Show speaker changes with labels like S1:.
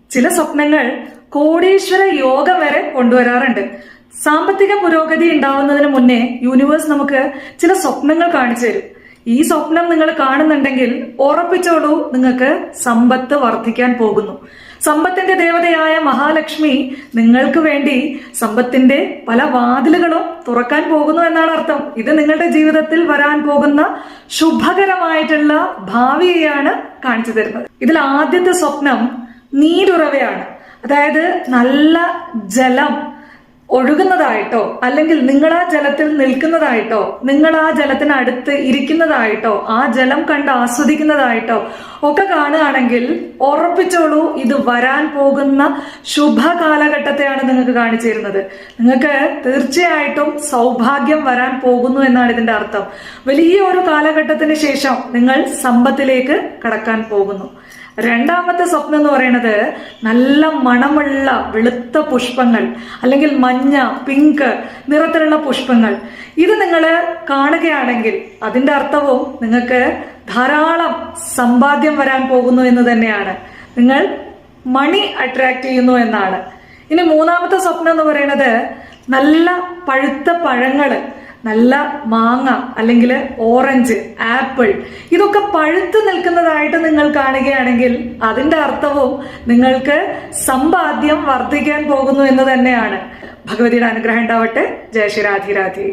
S1: ചില സ്വപ്നങ്ങൾ കോടീശ്വര യോഗം വരെ കൊണ്ടുവരാറുണ്ട്. സാമ്പത്തിക പുരോഗതി ഉണ്ടാവുന്നതിന് മുന്നേ യൂണിവേഴ്സ് നമുക്ക് ചില സ്വപ്നങ്ങൾ കാണിച്ചു തരും. ഈ സ്വപ്നം നിങ്ങൾ കാണുന്നുണ്ടെങ്കിൽ ഉറപ്പിച്ചോളൂ, നിങ്ങൾക്ക് സമ്പത്ത് വർദ്ധിക്കാൻ പോകുന്നു. സമ്പത്തിന്റെ ദേവതയായ മഹാലക്ഷ്മി നിങ്ങൾക്ക് വേണ്ടി സമ്പത്തിന്റെ പല വാതിലുകളും തുറക്കാൻ പോകുന്നു എന്നാണ് അർത്ഥം. ഇത് നിങ്ങളുടെ ജീവിതത്തിൽ വരാൻ പോകുന്ന ശുഭകരമായിട്ടുള്ള ഭാവിയെയാണ് കാണിച്ചു തരുന്നത്. ഇതിൽ ആദ്യത്തെ സ്വപ്നം നീരുറവയാണ്. അതായത് നല്ല ജലം ഒഴുകുന്നതായിട്ടോ, അല്ലെങ്കിൽ നിങ്ങൾ ആ ജലത്തിൽ നിൽക്കുന്നതായിട്ടോ, നിങ്ങൾ ആ ജലത്തിന് അടുത്ത് ഇരിക്കുന്നതായിട്ടോ, ആ ജലം കണ്ട് ആസ്വദിക്കുന്നതായിട്ടോ ഒക്കെ കാണുകയാണെങ്കിൽ ഉറപ്പിച്ചോളൂ, ഇത് വരാൻ പോകുന്ന ശുഭ കാലഘട്ടത്തെയാണ് നിങ്ങൾക്ക് കാണിച്ചു തരുന്നത്. നിങ്ങൾക്ക് തീർച്ചയായിട്ടും സൗഭാഗ്യം വരാൻ പോകുന്നു എന്നാണ് ഇതിന്റെ അർത്ഥം. വലിയ ഒരു കാലഘട്ടത്തിന് ശേഷം നിങ്ങൾ സമ്പത്തിലേക്ക് കടക്കാൻ പോകുന്നു. രണ്ടാമത്തെ സ്വപ്നം എന്ന് പറയുന്നത് നല്ല മണമുള്ള വെളുത്ത പുഷ്പങ്ങൾ, അല്ലെങ്കിൽ മഞ്ഞ, പിങ്ക് നിറത്തിലുള്ള പുഷ്പങ്ങൾ. ഇത് നിങ്ങൾ കാണുകയാണെങ്കിൽ അതിന്റെ അർത്ഥവും നിങ്ങൾക്ക് ധാരാളം സമ്പാദ്യം വരാൻ പോകുന്നു എന്ന് തന്നെയാണ്. നിങ്ങൾ മണി അട്രാക്ട് ചെയ്യുന്നു എന്നാണ്. ഇനി മൂന്നാമത്തെ സ്വപ്നം എന്ന് പറയുന്നത് നല്ല പഴുത്ത പഴങ്ങള്, നല്ല മാങ്ങ അല്ലെങ്കിൽ ഓറഞ്ച്, ആപ്പിൾ ഇതൊക്കെ പഴുത്തു നിൽക്കുന്നതായിട്ട് നിങ്ങൾ കാണുകയാണെങ്കിൽ അതിന്റെ അർത്ഥവും നിങ്ങൾക്ക് സമ്പാദ്യം വർദ്ധിക്കാൻ പോകുന്നു എന്ന് തന്നെയാണ്. ഭഗവതിയുടെ അനുഗ്രഹം ഉണ്ടാവട്ടെ. ജയ ശ്രീ രാധേ രാധേ.